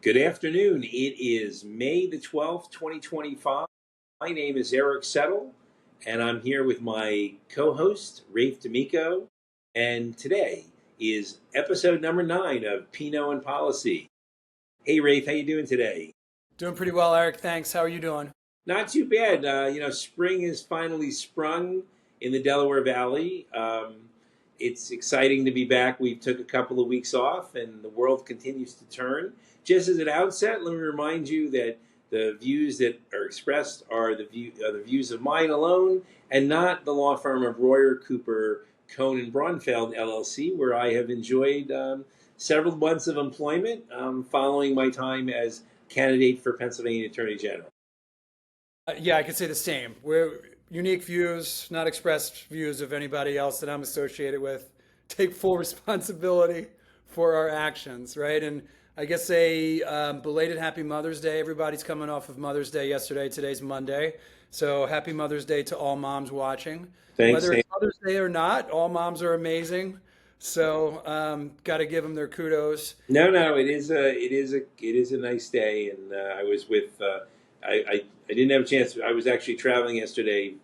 Good afternoon. It is May the 12th, 2025. My name is Eric Settle, and I'm here with my co-host, Rafe D'Amico. And today is episode number 9 of Pinot and Policy. Hey, Rafe, how you doing today? Doing pretty well, Eric. Thanks. How are you doing? Not too bad. Spring has finally sprung in the Delaware Valley. It's exciting to be back. We took a couple of weeks off, and the world continues to turn. Just as an outset, let me remind you that the views that are expressed are the views of mine alone, and not the law firm of Royer Cooper Cohn and Braunfeld LLC, where I have enjoyed several months of employment following my time as candidate for Pennsylvania Attorney General. Yeah, I could say the same. We're unique views, not expressed views of anybody else that I'm associated with. Take full responsibility for our actions, right? And I guess a belated Happy Mother's Day. Everybody's coming off of Mother's Day yesterday. Today's Monday. So Happy Mother's Day to all moms watching. Thanks. Whether it's Mother's Day or not, all moms are amazing. So got to give them their kudos. No, it is a nice day, and I was with. I didn't have a chance. I was actually traveling yesterday,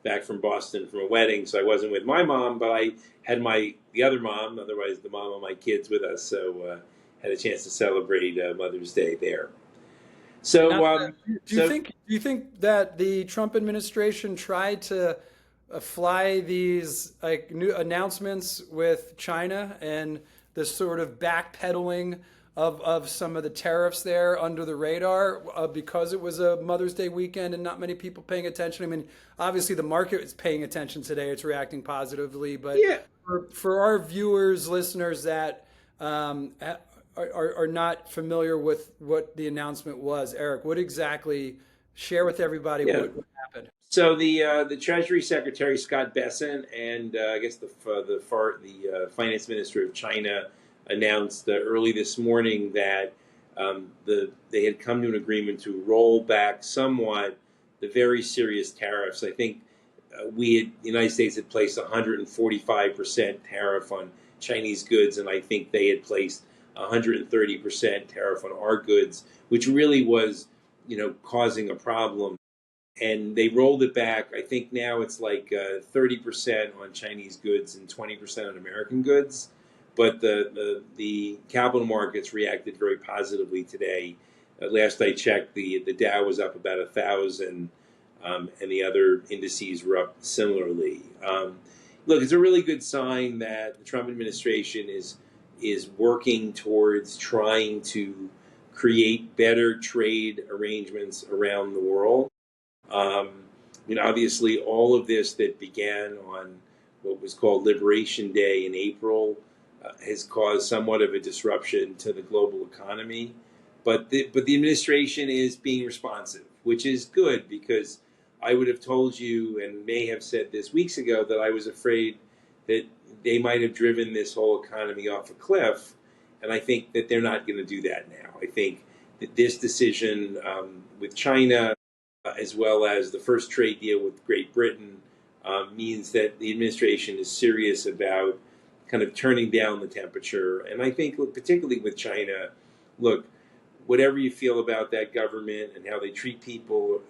back from Boston from a wedding, so I wasn't with my mom, but I had the other mom, otherwise the mom of my kids, with us. So had a chance to celebrate Mother's Day there. So, Now, do you think that the Trump administration tried to fly these like new announcements with China and the sort of backpedaling of some of the tariffs there under the radar because it was a Mother's Day weekend and not many people paying attention? I mean, obviously the market is paying attention today; it's reacting positively. But yeah, for our viewers, listeners that are not familiar with what the announcement was, Eric, what exactly? Share with everybody yeah. what happened. So the Treasury Secretary Scott Bessent and I guess the Finance Minister of China announced early this morning that they had come to an agreement to roll back somewhat the very serious tariffs. I think the United States had placed 145% tariff on Chinese goods, and I think they had placed 130% tariff on our goods, which really was, causing a problem. And they rolled it back. I think now it's like 30% on Chinese goods and 20% on American goods. But the capital markets reacted very positively today. Last I checked, the Dow was up about 1,000, and the other indices were up similarly. Look, it's a really good sign that the Trump administration is working towards trying to create better trade arrangements around the world. Obviously, all of this that began on what was called Liberation Day in April has caused somewhat of a disruption to the global economy. But the administration is being responsive, which is good, because I would have told you and may have said this weeks ago that I was afraid that they might have driven this whole economy off a cliff. And I think that they're not going to do that now. I think that this decision with China, as well as the first trade deal with Great Britain, means that the administration is serious about kind of turning down the temperature. And I think, particularly with China, look, whatever you feel about that government and how they treat people,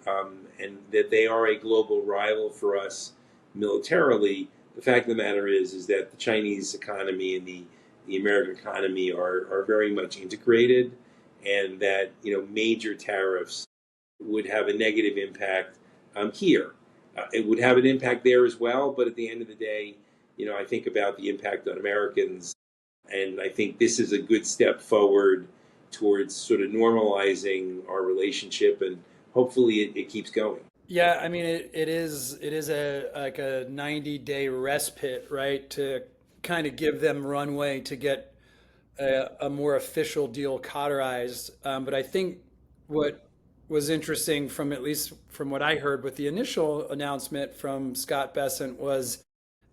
and that they are a global rival for us militarily, the fact of the matter is that the Chinese economy and the American economy are very much integrated, and that major tariffs would have a negative impact here. It would have an impact there as well, but at the end of the day, I think about the impact on Americans, and I think this is a good step forward towards sort of normalizing our relationship, and hopefully it keeps going. Yeah, I mean it is a 90-day respite, right? To kind of give them runway to get a more official deal cauterized. But I think what was interesting, from at least from what I heard with the initial announcement from Scott Bessent, was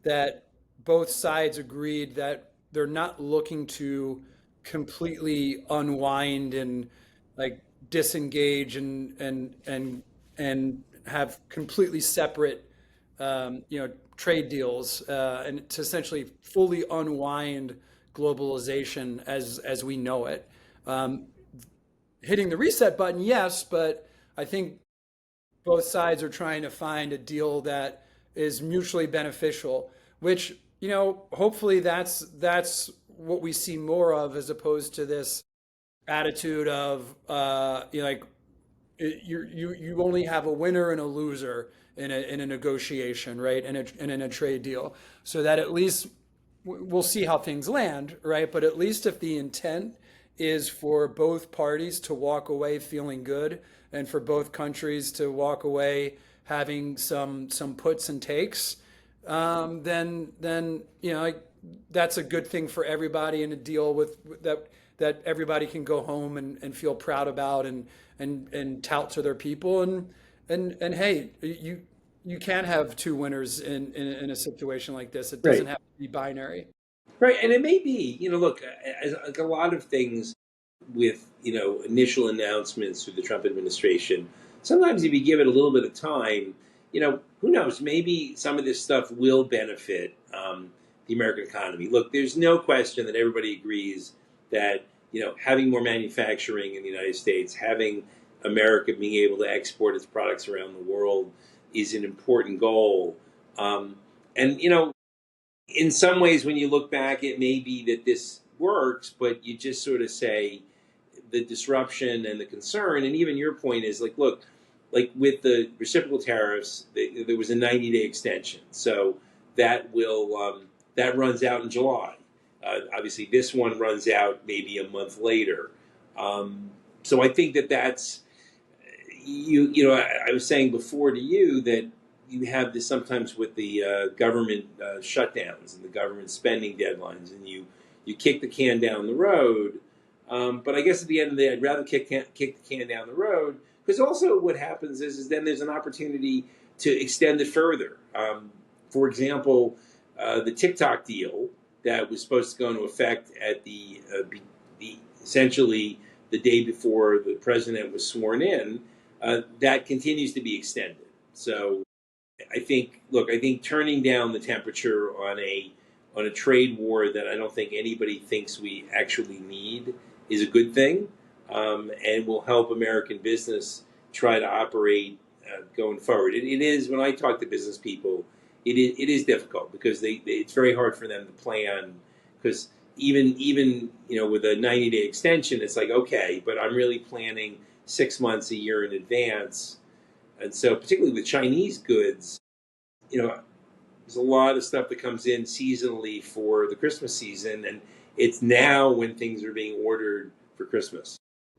that both sides agreed that they're not looking to completely unwind and like disengage and have completely separate trade deals, and to essentially fully unwind globalization as we know it. hitting the reset button, yes, but I think both sides are trying to find a deal that is mutually beneficial, which, hopefully that's what we see more of as opposed to this attitude of like you only have a winner and a loser in a negotiation, right? And in a trade deal. So that at least we'll see how things land, right? But at least if the intent is for both parties to walk away feeling good and for both countries to walk away having some puts and takes, then like, that's a good thing for everybody and a deal with that everybody can go home and feel proud about and tout to their people and hey, you can have two winners in a situation like this. It doesn't Right. have to be binary. Right, and it may be, look, as like a lot of things with, initial announcements through the Trump administration, sometimes if you give it a little bit of time, who knows, maybe some of this stuff will benefit the American economy. Look, there's no question that everybody agrees that, having more manufacturing in the United States, having America being able to export its products around the world is an important goal. And, in some ways, when you look back, it may be that this works, but you just sort of say the disruption and the concern, and even your point is like, look, like with the reciprocal tariffs, there was a 90-day extension, so that runs out in July. Obviously, this one runs out maybe a month later. So I think that's I was saying before to you that you have this sometimes with the government shutdowns and the government spending deadlines, and you kick the can down the road. But I guess at the end of the day, I'd rather kick the can down the road, because also what happens is then there's an opportunity to extend it further. For example, the TikTok deal that was supposed to go into effect at the essentially the day before the president was sworn in, that continues to be extended. So I think turning down the temperature on a trade war that I don't think anybody thinks we actually need is a good thing, and will help American business try to operate going forward. It is, when I talk to business people, it is difficult because it's very hard for them to plan, because even with a 90-day extension, it's like, okay, but I'm really planning 6 months, a year in advance. And so particularly with Chinese goods, there's a lot of stuff that comes in seasonally for the Christmas season, and it's now when things are being ordered for Christmas.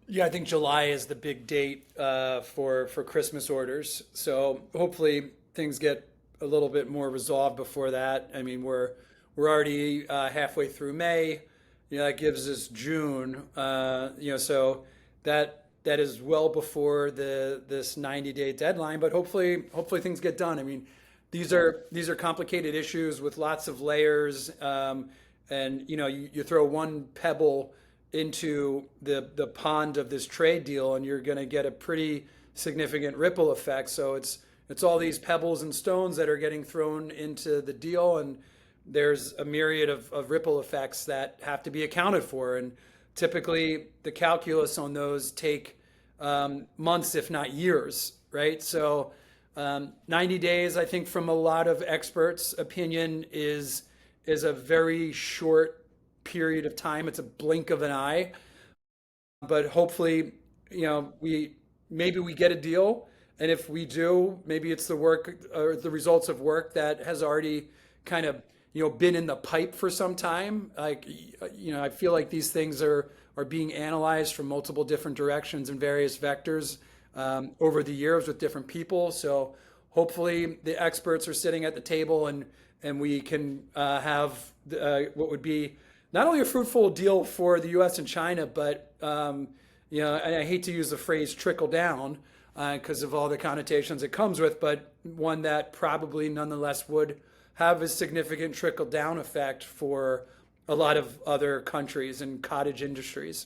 Yeah, I think July is the big date for Christmas orders. So hopefully things get a little bit more resolved before that. I mean, we're already halfway through May. That gives us June. So that is well before this 90-day deadline. But hopefully things get done. I mean, these are complicated issues with lots of layers, and you throw one pebble into the pond of this trade deal, and you're going to get a pretty significant ripple effect. So it's all these pebbles and stones that are getting thrown into the deal, and there's a myriad of ripple effects that have to be accounted for. And typically, the calculus on those take months, if not years, right? So 90 days, I think, from a lot of experts' opinion, is a very short period of time. It's a blink of an eye. But hopefully, we get a deal, and if we do, maybe it's the work or the results of work that has already kind of been in the pipe for some time. Like I feel like these things are being analyzed from multiple different directions and various vectors over the years with different people. So hopefully the experts are sitting at the table, and we can have what would be not only a fruitful deal for the U.S. and China, but and I hate to use the phrase trickle down because of all the connotations it comes with, but one that probably nonetheless would have a significant trickle down effect for a lot of other countries and cottage industries.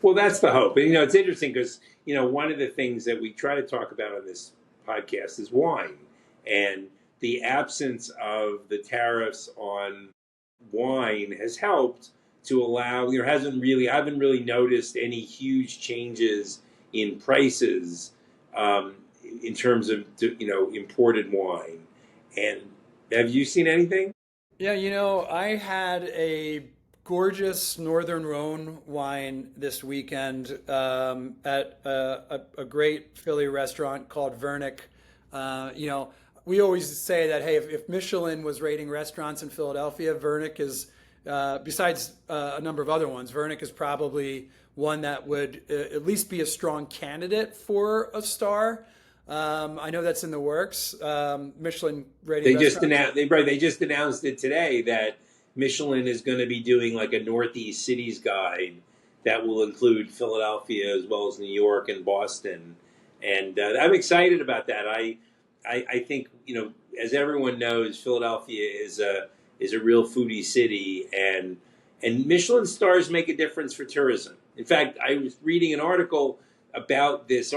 Well, that's the hope. And, it's interesting because, one of the things that we try to talk about on this podcast is wine. And the absence of the tariffs on wine has helped to allow. There hasn't really, I haven't really noticed any huge changes in prices in terms of imported wine. And have you seen anything? Yeah, I had a gorgeous Northern Rhone wine this weekend at a great Philly restaurant called Vernick. We always say that, hey, if Michelin was rating restaurants in Philadelphia, Vernick is, besides a number of other ones, Vernick is probably one that would at least be a strong candidate for a star. I know that's in the works. Michelin rating They just restaurants. announced they just announced it today that Michelin is going to be doing like a Northeast cities guide that will include Philadelphia as well as New York and Boston, and I'm excited about that. I think as everyone knows, Philadelphia is a real foodie city, and Michelin stars make a difference for tourism. In fact, I was reading an article about this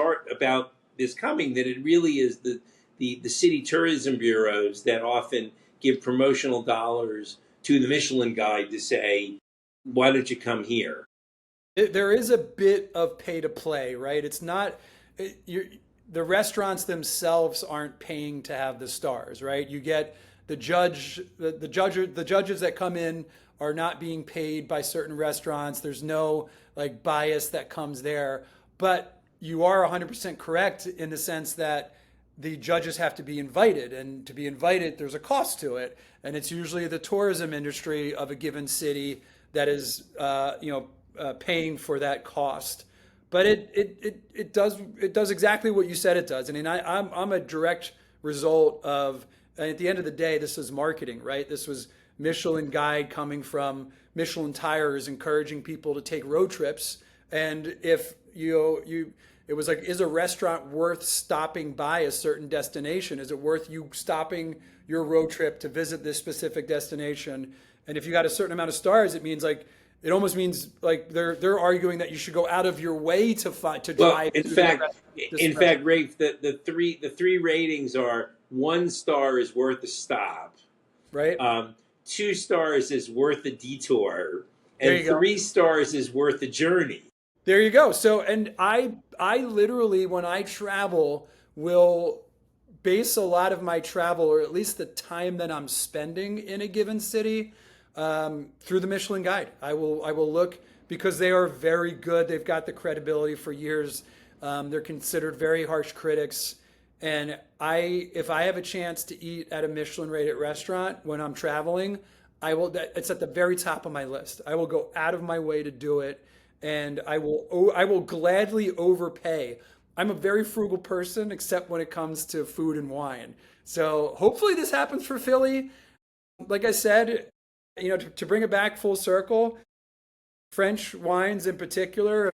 coming that it really is the city tourism bureaus that often give promotional dollars to the Michelin guide to say, why don't you come here? There is a bit of pay to play, right? It's not the restaurants themselves aren't paying to have the stars, right? You get the judges that come in are not being paid by certain restaurants. There's no like bias that comes there, but you are 100% correct in the sense that the judges have to be invited, and to be invited, there's a cost to it, and it's usually the tourism industry of a given city that is, paying for that cost. But it does exactly what you said it does. I mean, I'm a direct result of. And at the end of the day, this is marketing, right? This was Michelin Guide coming from Michelin Tires, encouraging people to take road trips. And if it was like, is a restaurant worth stopping by a certain destination? Is it worth you stopping your road trip to visit this specific destination? And if you got a certain amount of stars, it almost means like they're arguing that you should go out of your way to Well, drive in to fact, this in restaurant, fact, Rafe, the three ratings are: 1 star is worth a stop, right? 2 stars is worth a detour, There and you go. 3 stars is worth a journey. There you go. So, and I literally, when I travel, will base a lot of my travel, or at least the time that I'm spending in a given city, through the Michelin Guide. I will look because they are very good. They've got the credibility for years. They're considered very harsh critics. And if I have a chance to eat at a Michelin rated restaurant when I'm traveling, it's at the very top of my list. I will go out of my way to do it, and I will gladly overpay. I'm a very frugal person, except when it comes to food and wine. So hopefully this happens for Philly. Like I said, to bring it back full circle, French wines in particular,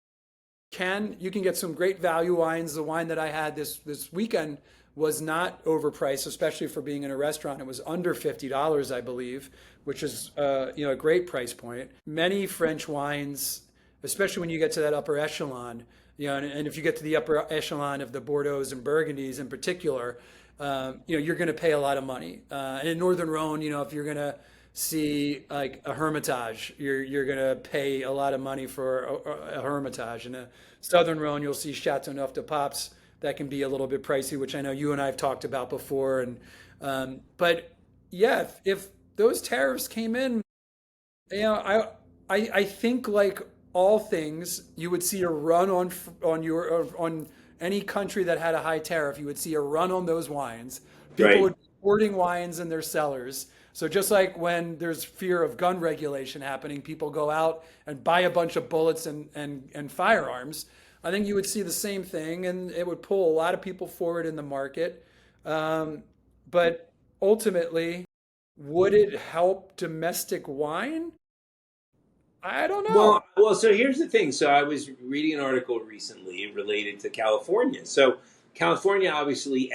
you can get some great value wines. The wine that I had this weekend was not overpriced, especially for being in a restaurant. It was under $50, I believe, which is a great price point. Many French wines, especially when you get to that upper echelon, and if you get to the upper echelon of the Bordeaux's and Burgundies in particular, you're going to pay a lot of money. And in Northern Rhone, if you're going to see like a Hermitage, you're going to pay a lot of money for a Hermitage. In a Southern Rhone, you'll see Chateauneuf de Pape's that can be a little bit pricey, which I know you and I have talked about before. And but yeah, if those tariffs came in, I think like all things, you would see a run on any country that had a high tariff. You would see a run on those wines. People Right. would be hoarding wines in their cellars. So just like when there's fear of gun regulation happening, people go out and buy a bunch of bullets and firearms. I think you would see the same thing, and it would pull a lot of people forward in the market. But ultimately, would it help domestic wine? I don't know. Well. So here's the thing. So I was reading an article recently related to California. So California obviously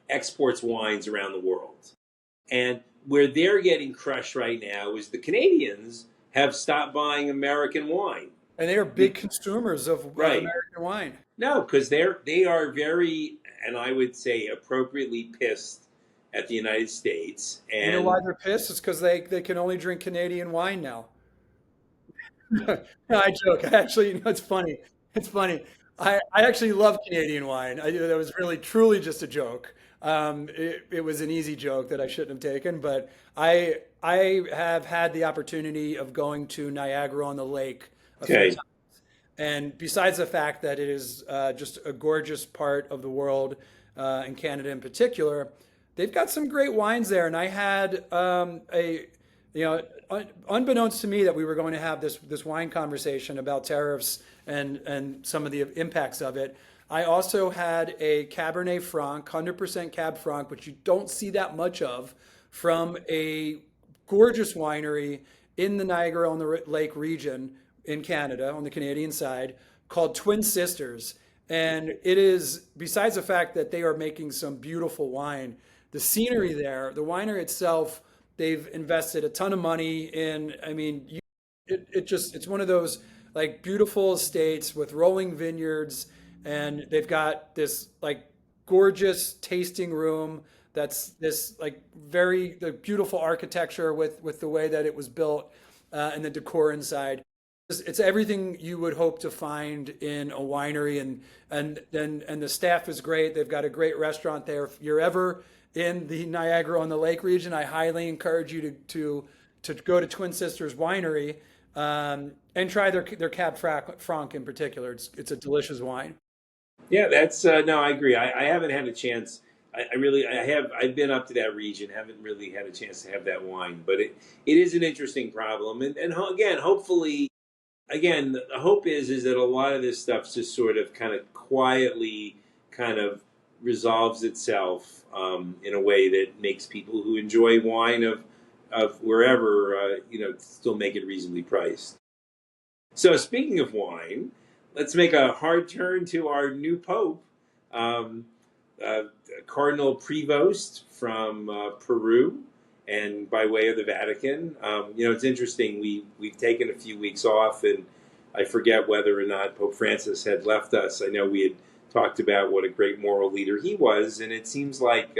exports wines around the world, and where they're getting crushed right now is the Canadians have stopped buying American wine. And they are big consumers of Right. American wine. No, because they are very, and I would say appropriately pissed at the United States. You know why And they're pissed? It's because they can only drink Canadian wine now. No, I joke. I actually, it's funny. It's funny. I actually love Canadian wine. That was really truly just a joke. It was an easy joke that I shouldn't have taken, but I have had the opportunity of going to Niagara on the Lake a few Okay. times. And besides the fact that it is just a gorgeous part of the world, and Canada in particular, they've got some great wines there. And I had you know, unbeknownst to me that we were going to have this wine conversation about tariffs and some of the impacts of it. I also had a Cabernet Franc, 100% Cab Franc, which you don't see that much of, from a gorgeous winery in the Niagara on the Lake region in Canada, on the Canadian side, called Twin Sisters. And it is, besides the fact that they are making some beautiful wine, the scenery there, the winery itself, they've invested a ton of money in. I mean, it's one of those like beautiful estates with rolling vineyards, and they've got this like gorgeous tasting room that's this like very the beautiful architecture with the way that it was built, and the decor inside. It's everything you would hope to find in a winery, and the staff is great. They've got a great restaurant there. If you're ever in the Niagara on the Lake region, I highly encourage you to go to Twin Sisters Winery, and try their Cab Franc in particular. It's a delicious wine. Yeah, that's no, I agree. I haven't had a chance. I really I have I've been up to that region, haven't really had a chance to have that wine, but it is an interesting problem. Again, hopefully, again, the hope is that a lot of this stuff just sort of kind of quietly kind of resolves itself, in a way that makes people who enjoy wine of wherever, still make it reasonably priced. So speaking of wine, let's make a hard turn to our new pope, um, uh, Cardinal Prevost from Peru, and by way of the Vatican. It's interesting. We've taken a few weeks off, and I forget whether or not Pope Francis had left us. I know we had talked about what a great moral leader he was, and it seems like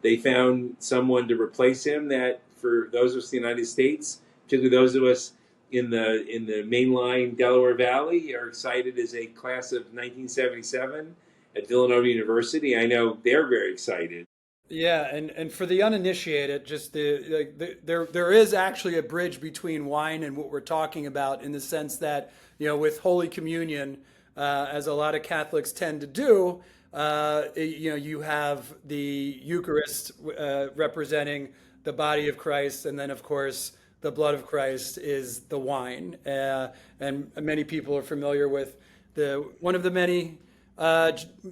they found someone to replace him. That for those of us in the United States, particularly those of us in the mainline Delaware Valley, are excited as a class of 1977 at Villanova University. I know they're very excited. Yeah, and for the uninitiated, just there is actually a bridge between wine and what we're talking about in the sense that with Holy Communion, as a lot of Catholics tend to do, you have the Eucharist representing the body of Christ, and then of course the blood of Christ is the wine, and many people are familiar with the one of the many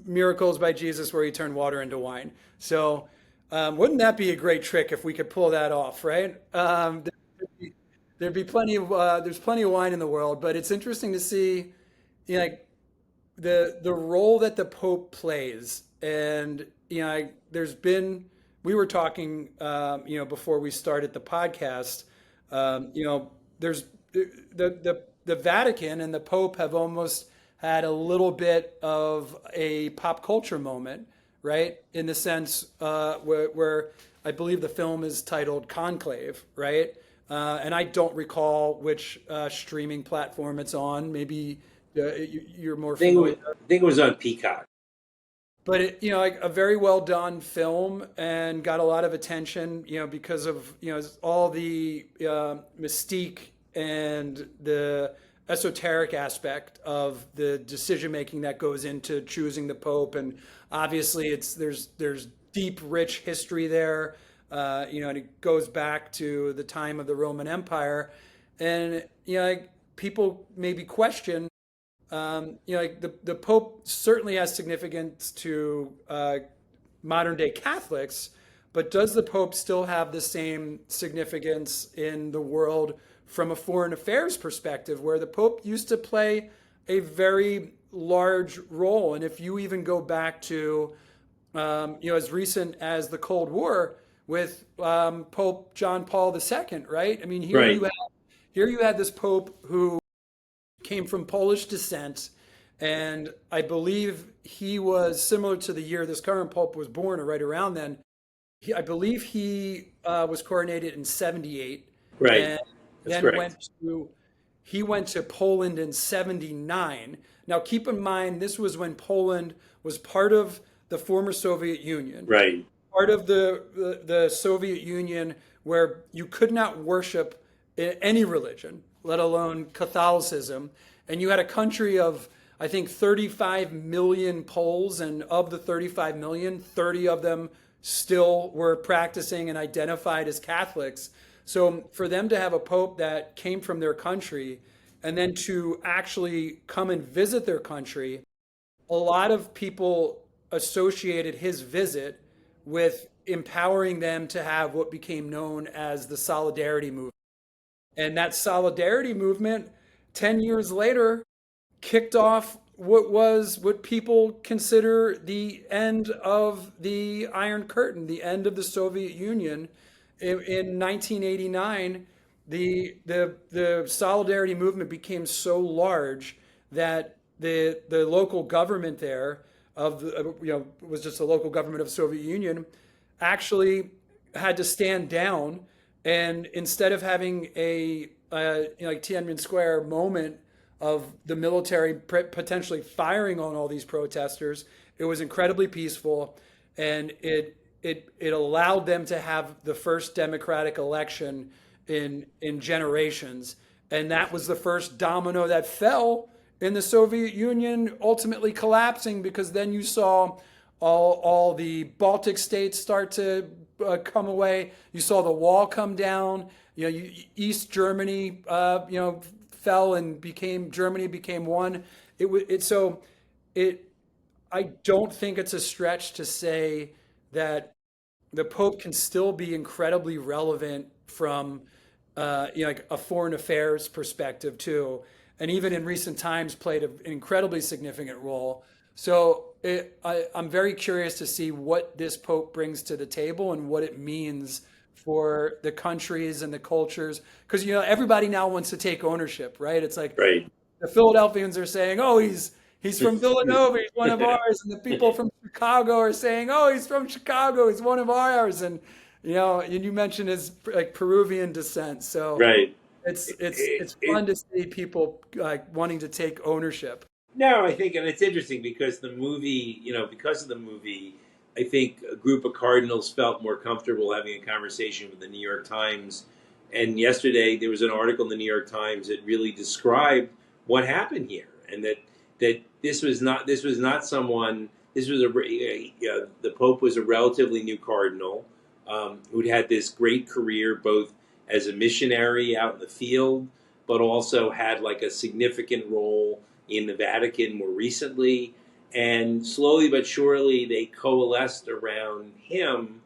miracles by Jesus where he turned water into wine. So, wouldn't that be a great trick if we could pull that off, right? There'd be plenty of there's plenty of wine in the world, but it's interesting to see, like the role that the Pope plays, and there's been we were talking, before we started the podcast, there's the Vatican and the Pope have almost had a little bit of a pop culture moment, right? In the sense where I believe the film is titled Conclave, right? And I don't recall which streaming platform it's on. Maybe you're more familiar. I think it was on Peacock. But like a very well done film and got a lot of attention, because of all the mystique and the esoteric aspect of the decision making that goes into choosing the Pope, and obviously there's deep, rich history there, and it goes back to the time of the Roman Empire, and like people maybe question. Like the Pope certainly has significance to modern day Catholics, but does the Pope still have the same significance in the world from a foreign affairs perspective, where the Pope used to play a very large role? And if you even go back to, as recent as the Cold War with Pope John Paul II, right? I mean, Right. here you had this Pope who came from Polish descent, and I believe he was similar to the year this current Pope was born, or right around then. I believe he was coronated in '78, Right. and That's then correct. went to He went to Poland in 79. Now, keep in mind, this was when Poland was part of the former Soviet Union, Right. part of the Soviet Union where you could not worship any religion, let alone Catholicism. And you had a country of, I think, 35 million Poles, and of the 35 million, 30 of them still were practicing and identified as Catholics. So for them to have a pope that came from their country and then to actually come and visit their country, a lot of people associated his visit with empowering them to have what became known as the Solidarity Movement. And that Solidarity Movement, 10 years later, kicked off what people consider the end of the Iron Curtain, the end of the Soviet Union. In 1989, the Solidarity Movement became so large that the local government there of was just a local government of the Soviet Union actually had to stand down, and instead of having like Tiananmen Square moment of the military potentially firing on all these protesters, it was incredibly peaceful, and it allowed them to have the first democratic election in generations, and that was the first domino that fell in the Soviet Union ultimately collapsing, because then you saw all the Baltic states start to come away. You saw the wall come down. East Germany, fell and Germany became one. I don't think it's a stretch to say that the Pope can still be incredibly relevant from like a foreign affairs perspective too, and even in recent times played an incredibly significant role. So I'm very curious to see what this Pope brings to the table and what it means for the countries and the cultures, because everybody now wants to take ownership, right? It's like Right. the Philadelphians are saying, "Oh, he's from Villanova, he's one of ours," and the people from Chicago are saying, "Oh, he's from Chicago, he's one of ours," and and you mentioned his like Peruvian descent, so Right. it's fun to see people like wanting to take ownership. No, I think, and it's interesting because the movie, because of the movie, I think a group of cardinals felt more comfortable having a conversation with the New York Times. And yesterday there was an article in the New York Times that really described what happened here, and that this was not someone. This was the Pope was a relatively new cardinal who'd had this great career both as a missionary out in the field, but also had like a significant role in the Vatican more recently. And slowly but surely, they coalesced around him.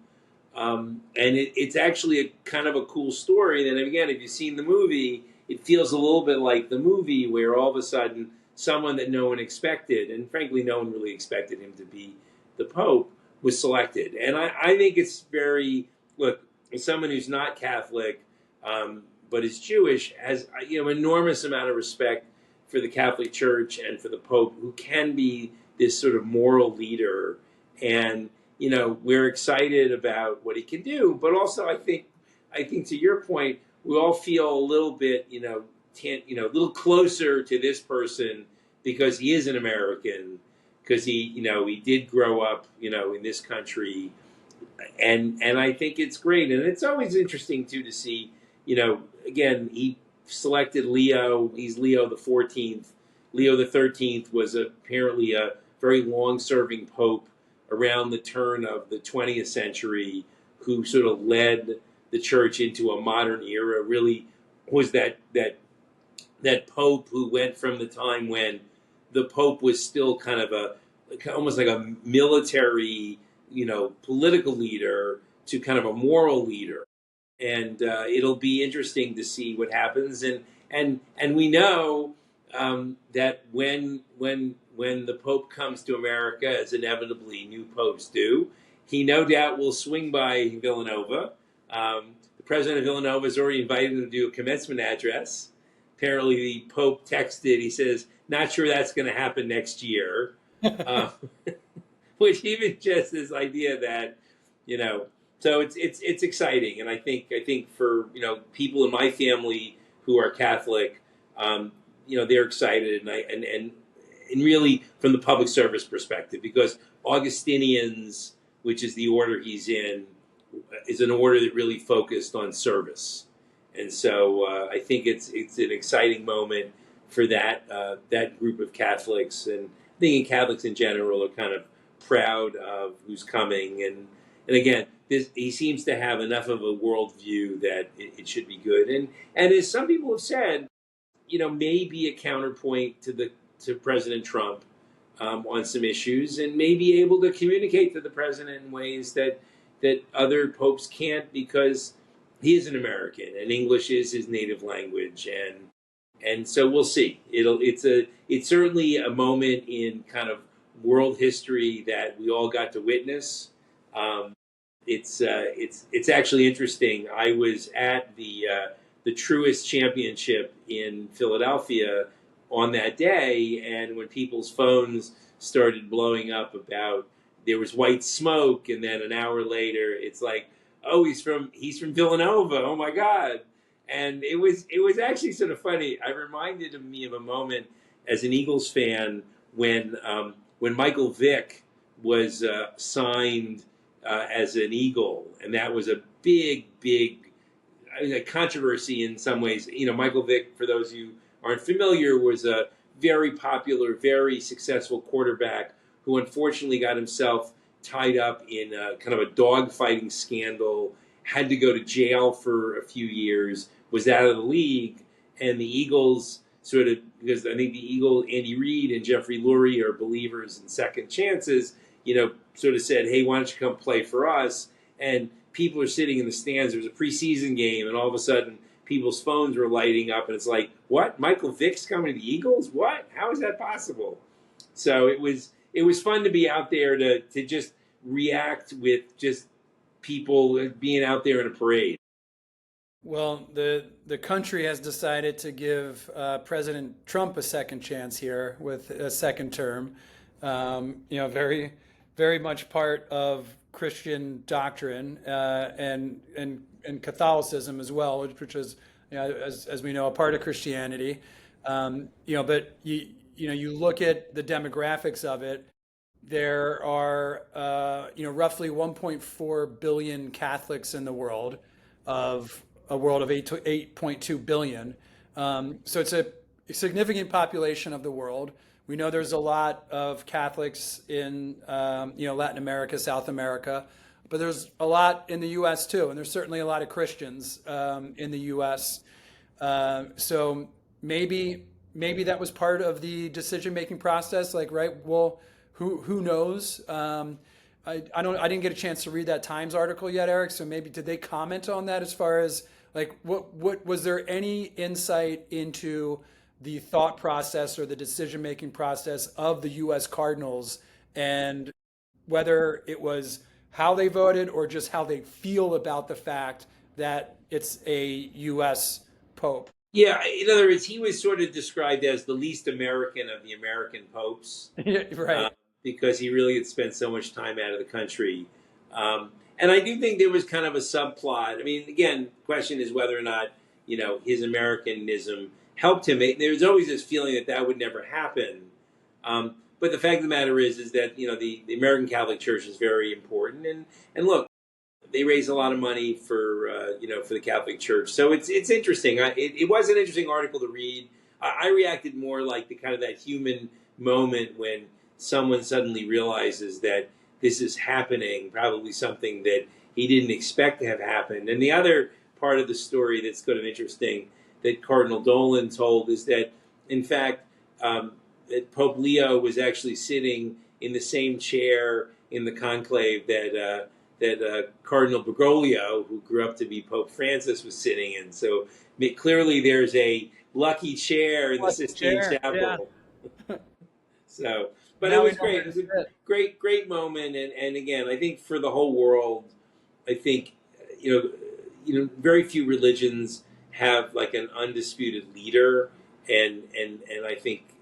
And it's actually a kind of a cool story. And again, if you've seen the movie, it feels a little bit like the movie, where all of a sudden someone that no one expected, and frankly, no one really expected him to be the Pope, was selected. And I think it's look, as someone who's not Catholic, but is Jewish, has enormous amount of respect for the Catholic Church and for the Pope, who can be this sort of moral leader. And we're excited about what he can do, but also I think to your point, we all feel a little bit, a little closer to this person because he is an American, because he did grow up, in this country, and I think it's great, and it's always interesting too to see, again, he selected Leo. He's Leo the 14th. Leo the 13th was apparently a very long-serving pope around the turn of the 20th century, who sort of led the church into a modern era. Really was that pope who went from the time when the pope was still kind of almost like a military, political leader, to kind of a moral leader. And it'll be interesting to see what happens. And we know that when the Pope comes to America, as inevitably new popes do, he no doubt will swing by Villanova. The president of Villanova has already invited him to do a commencement address. Apparently, the Pope texted. He says, "Not sure that's going to happen next year," which even just this idea that So it's exciting, and I think for people in my family who are Catholic, they're excited, and really from the public service perspective, because Augustinians, which is the order he's in, is an order that really focused on service, and so I think it's an exciting moment for that group of Catholics, and I think Catholics in general are kind of proud of who's coming, and again, he seems to have enough of a worldview that it should be good, and as some people have said, maybe a counterpoint to President Trump on some issues, and may be able to communicate to the president in ways that other popes can't, because he is an American and English is his native language, and so we'll see. It's certainly a moment in kind of world history that we all got to witness. It's actually interesting. I was at the Truist Championship in Philadelphia on that day, and when people's phones started blowing up about there was white smoke, and then an hour later it's like, oh, he's from Villanova. Oh my God. And it was actually sort of funny. It reminded me of a moment as an Eagles fan when Michael Vick was signed as an Eagle, and that was a big controversy in some ways. Michael Vick, for those of you who aren't familiar, was a very popular, very successful quarterback who unfortunately got himself tied up in kind of a dogfighting scandal, had to go to jail for a few years, was out of the league, and the Eagles sort of, because I think the Eagle, Andy Reid and Jeffrey Lurie are believers in second chances, sort of said, hey, why don't you come play for us? And people are sitting in the stands. There was a preseason game, and all of a sudden, people's phones were lighting up, and it's like, what? Michael Vick's coming to the Eagles? What? How is that possible? So it was fun to be out there to just react with just people being out there in a parade. Well, the country has decided to give President Trump a second chance here with a second term. Very, very much part of Christian doctrine and Catholicism as well, which is, as we know, a part of Christianity. But you look at the demographics of it. There are roughly 1.4 billion Catholics in the world, of a world of 8.2 billion. So it's a significant population of the world. We know there's a lot of Catholics in Latin America, South America, but there's a lot in the U.S. too, and there's certainly a lot of Christians in the U.S. So maybe that was part of the decision-making process. Like, right? Well, who knows? I didn't get a chance to read that Times article yet, Eric. So maybe did they comment on that as far as like what was there any insight into the thought process or the decision-making process of the U.S. Cardinals, and whether it was how they voted or just how they feel about the fact that it's a U.S. Pope? Yeah, in other words, he was sort of described as the least American of the American popes. Right. Because he really had spent so much time out of the country. And I do think there was kind of a subplot. I mean, again, the question is whether or not, his Americanism helped him. There's always this feeling that would never happen. But the fact of the matter is that, the American Catholic Church is very important. And look, they raise a lot of money for the Catholic Church. So it's interesting. It was an interesting article to read. I reacted more like the kind of that human moment when someone suddenly realizes that this is happening, probably something that he didn't expect to have happened. And the other part of the story that's kind of interesting that Cardinal Dolan told is that, in fact, that Pope Leo was actually sitting in the same chair in the conclave that Cardinal Bergoglio, who grew up to be Pope Francis, was sitting in. So clearly there's a lucky chair in the Sistine Chapel. Yeah. So... But it was great. It was a great moment, and again, I think for the whole world, I think very few religions have like an undisputed leader, and I think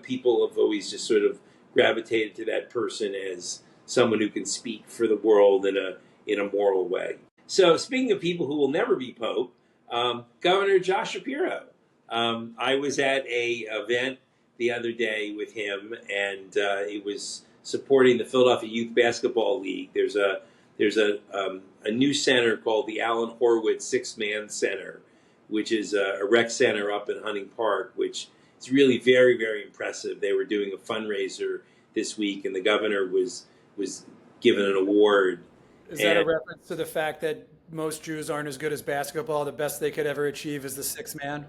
people have always just sort of gravitated to that person as someone who can speak for the world in a moral way. So speaking of people who will never be pope, Governor Josh Shapiro I was at a event the other day with him, and it was supporting the Philadelphia Youth Basketball League. There's a new center called the Alan Horwitz Six Man Center, which is a rec center up in Hunting Park, which is really very, very impressive. They were doing a fundraiser this week, and the governor was given an award. Is that a And reference to the fact that most Jews aren't as good as basketball? The best they could ever achieve is the six man?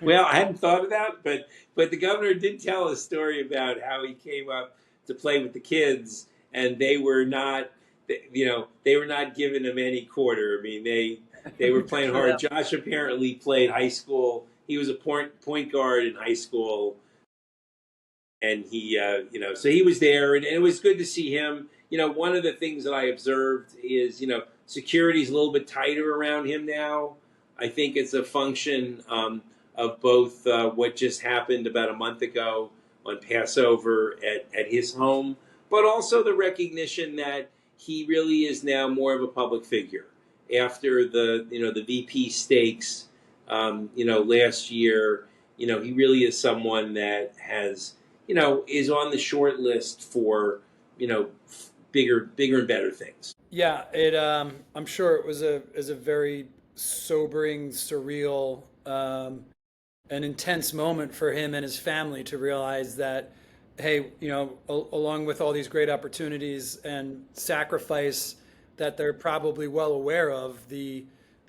well, I hadn't thought of that, but the governor did tell a story about how he came up to play with the kids, and they were not giving him any quarter. I mean, they were playing Good for hard. them. Josh apparently played high school. He was a point guard in high school, and so he was there, and it was good to see him. One of the things that I observed is, security's a little bit tighter around him now. I think it's a function of both what just happened about a month ago on Passover at his home, but also the recognition that he really is now more of a public figure after the VP stakes. Last year, he really is someone that is on the short list for bigger and better things. Yeah, I'm sure it was a very sobering, surreal, an intense moment for him and his family to realize that, hey, along with all these great opportunities and sacrifice that they're probably well aware of, the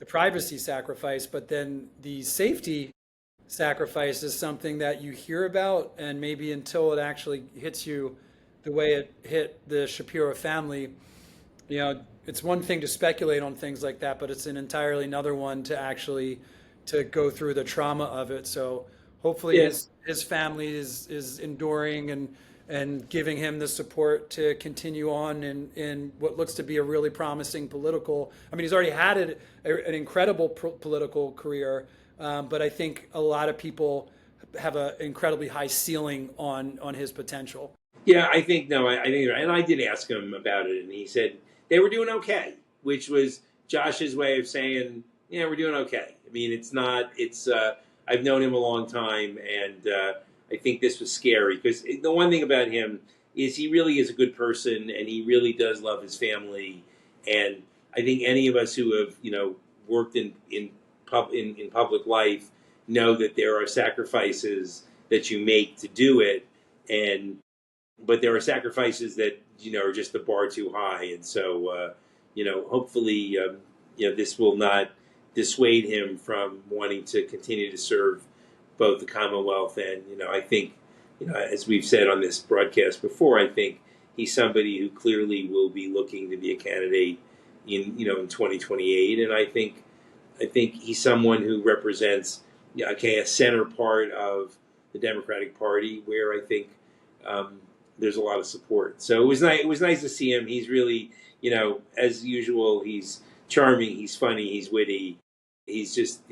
privacy sacrifice, but then the safety sacrifice is something that you hear about, and maybe until it actually hits you the way it hit the Shapiro family, it's one thing to speculate on things like that, but it's an entirely another one to actually to go through the trauma of it. So hopefully Yeah, his family is enduring and giving him the support to continue on in what looks to be a really promising political. I mean, he's already had an incredible political career, but I think a lot of people have an incredibly high ceiling on his potential. yeah. I think no. I think you're right. And I did ask him about it, and he said they were doing okay, which was Josh's way of saying, yeah, we're doing okay. I mean, it's not. It's. I've known him a long time, and I think this was scary because the one thing about him is he really is a good person, and he really does love his family. And I think any of us who have worked in public life know that there are sacrifices that you make to do it, and but there are sacrifices that are just the bar too high, and so hopefully this will not dissuade him from wanting to continue to serve both the Commonwealth and I think as we've said on this broadcast before, I think he's somebody who clearly will be looking to be a candidate in 2028, and I think he's someone who represents a center part of the Democratic Party where I think there's a lot of support. So it was nice. It was nice to see him. He's really, as usual, he's charming, he's funny, he's witty. He's just,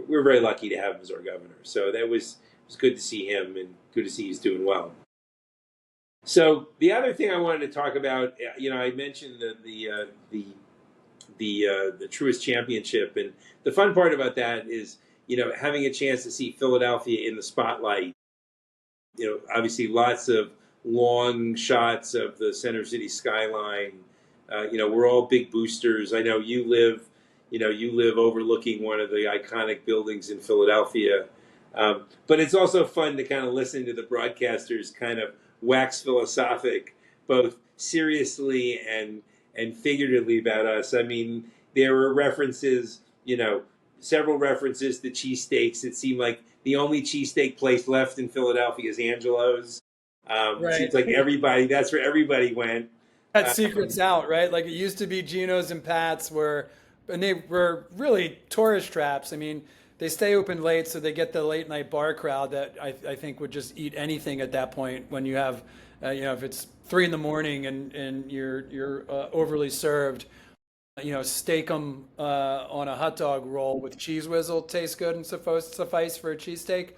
we're very lucky to have him as our governor. So that was good to see him and good to see he's doing well. So the other thing I wanted to talk about, I mentioned the Truist Championship, and the fun part about that is, having a chance to see Philadelphia in the spotlight. Obviously lots of long shots of the Center City skyline. We're all big boosters. I know you live overlooking one of the iconic buildings in Philadelphia. But it's also fun to kind of listen to the broadcasters kind of wax philosophic, both seriously and figuratively about us. I mean, there were references, several references to cheesesteaks. It seemed like the only cheesesteak place left in Philadelphia is Angelo's. It Right. seems like that's where everybody went. Had Uh, secrets out, right? Like it used to be Geno's and Pat's and they were really tourist traps. I mean, they stay open late, so they get the late night bar crowd that I think would just eat anything at that point when you have, if it's 3 in the morning and you're overly served, steak them on a hot dog roll with cheese whizzle tastes good and suffice for a cheesesteak.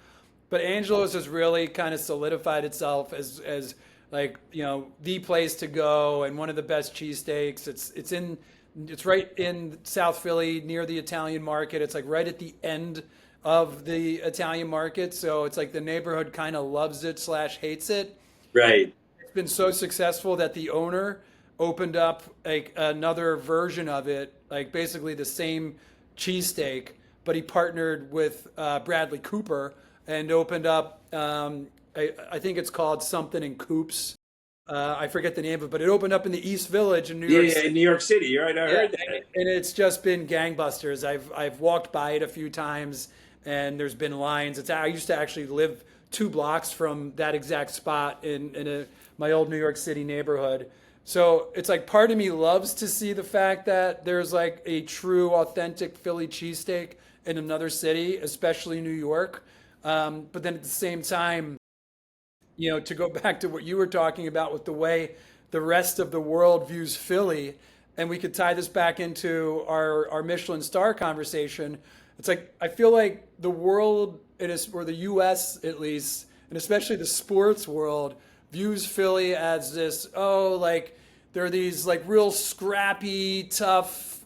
But Angelo's has really kind of solidified itself as like the place to go and one of the best cheesesteaks. It's in It's right in South Philly near the Italian market. It's like right at the end of the Italian market. So it's like the neighborhood kind of loves it slash hates it. Right. It's been so successful that the owner opened up like another version of it, like basically the same cheesesteak, but he partnered with Bradley Cooper and opened up. I think it's called something in Coops. I forget the name of it, but it opened up in the East Village in New Yeah, York yeah, City. in New York City. You're right. I Yeah, heard that. and it's just been gangbusters. I've walked by it a few times, and there's been lines. I used to actually live 2 blocks from that exact spot in my old New York City neighborhood. So it's like part of me loves to see the fact that there's like a true, authentic Philly cheesesteak in another city, especially New York. But then at the same time, to go back to what you were talking about with the way the rest of the world views Philly, and we could tie this back into our Michelin star conversation. It's like I feel like the world, or the U.S. at least, and especially the sports world, views Philly as this, like they're these like real scrappy, tough,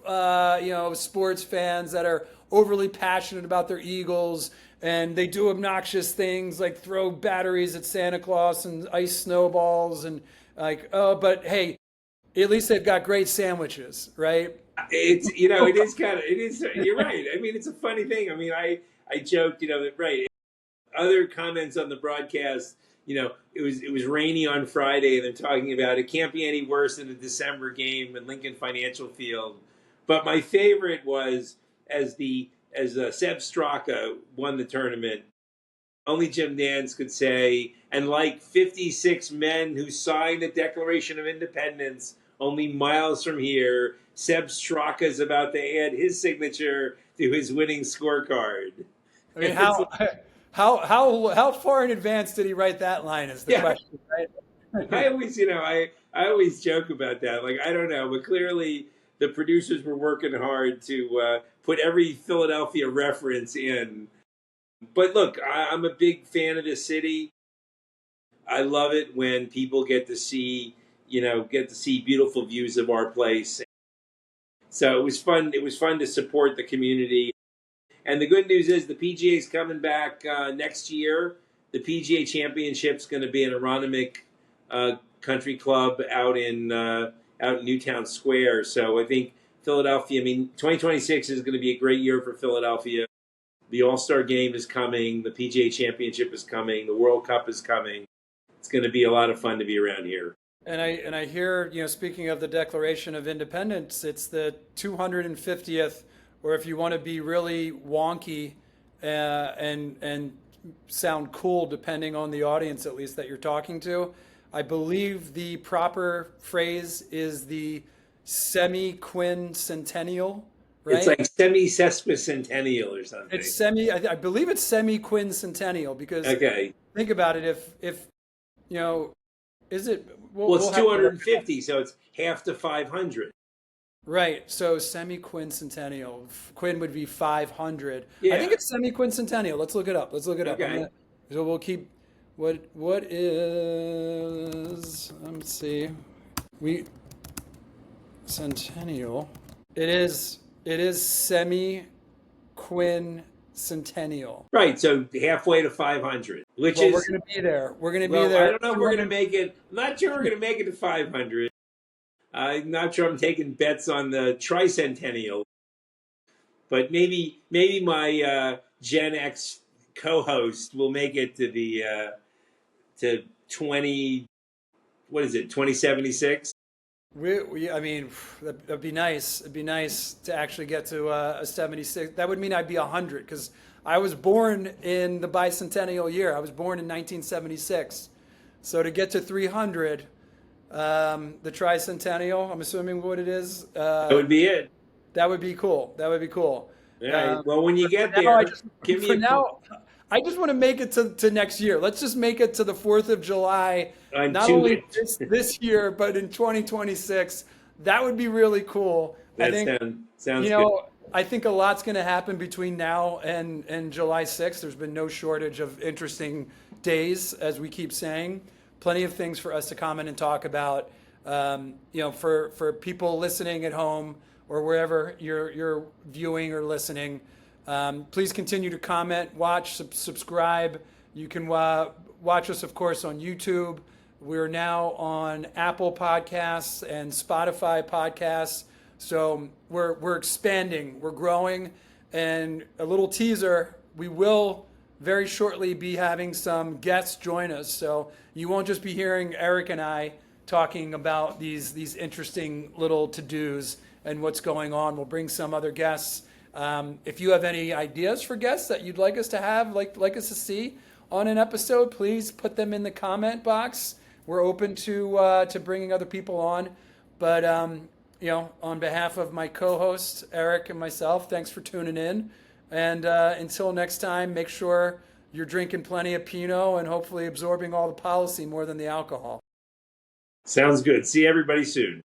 sports fans that are overly passionate about their Eagles, and they do obnoxious things like throw batteries at Santa Claus and ice snowballs and like, but hey, at least they've got great sandwiches, right? It's it is kind of it is. You're right. I mean, it's a funny thing. I mean, I joked, that right. Other comments on the broadcast, it was rainy on Friday, and they're talking about it can't be any worse than a December game at Lincoln Financial Field. But my favorite was as Seb Straka won the tournament. Only Jim Nantz could say, and like 56 men who signed the Declaration of Independence only miles from here, Seb Straka is about to add his signature to his winning scorecard. I mean, how far in advance did he write that line? Is the Yeah, question, I right? always, I always joke about that. Like, I don't know, but clearly the producers were working hard to put every Philadelphia reference in. But look, I'm a big fan of this city. I love it when people get to see beautiful views of our place. So it was fun. It was fun to support the community. And the good news is the PGA is coming back next year. The PGA Championship's going to be in Aronimink Country Club out in Newtown Square. So I think Philadelphia. I mean, 2026 is going to be a great year for Philadelphia. The All-Star Game is coming. The PGA Championship is coming. The World Cup is coming. It's going to be a lot of fun to be around here. And I hear, speaking of the Declaration of Independence, it's the 250th, or if you want to be really wonky and sound cool, depending on the audience at least that you're talking to, I believe the proper phrase is the semi-quincentennial, It's right? like semi-sesquicentennial or something. I believe it's semi-quincentennial because Okay. think about it, if you know, is it? Well, it's We'll have to look it up. 250, so it's half to 500. Right. So semi-quincentennial. Quin would be 500. I think Yeah. it's semi-quincentennial. Let's look it up. Let's look it up. Okay. So we'll keep what is, let's see. We Centennial. It is semi-quincentennial. Right, so halfway to 500, which Well, we're is, going to be there. We're going to be well, I there. don't know if we're going to make it. I'm not sure we're going to make it to 500. I'm not sure I'm taking bets on the tricentennial, but maybe my Gen X co-host will make it to 20. What is it? 2076. I mean, that'd be nice. It'd be nice to actually get to a 76. That would mean I'd be 100 because I was born in the bicentennial year. I was born in 1976. So to get to 300, the tricentennial, I'm assuming what it is, That would be it. that would be cool. That would be cool. All right. Well, when you But get for now, there, give me for now, I just want to make it to next year. Let's just make it to the 4th of July, on not two. only this year, but in 2026. That would be really cool. I That think, sounds you good. know, I think a lot's going to happen between now and July 6th. There's been no shortage of interesting days, as we keep saying. Plenty of things for us to comment and talk about. For people listening at home, or wherever you're viewing or listening. Please continue to comment, watch, subscribe. You can watch us, of course, on YouTube. We're now on Apple Podcasts and Spotify Podcasts. So we're expanding, we're growing. And a little teaser, we will very shortly be having some guests join us. So you won't just be hearing Eric and I talking about these interesting little to-dos and what's going on. We'll bring some other guests. If you have any ideas for guests that you'd like us to have, like us to see on an episode, please put them in the comment box. We're open to bringing other people on. But on behalf of my co-host Eric and myself, thanks for tuning in. And until next time, make sure you're drinking plenty of Pinot and hopefully absorbing all the policy more than the alcohol. Sounds good. See everybody soon.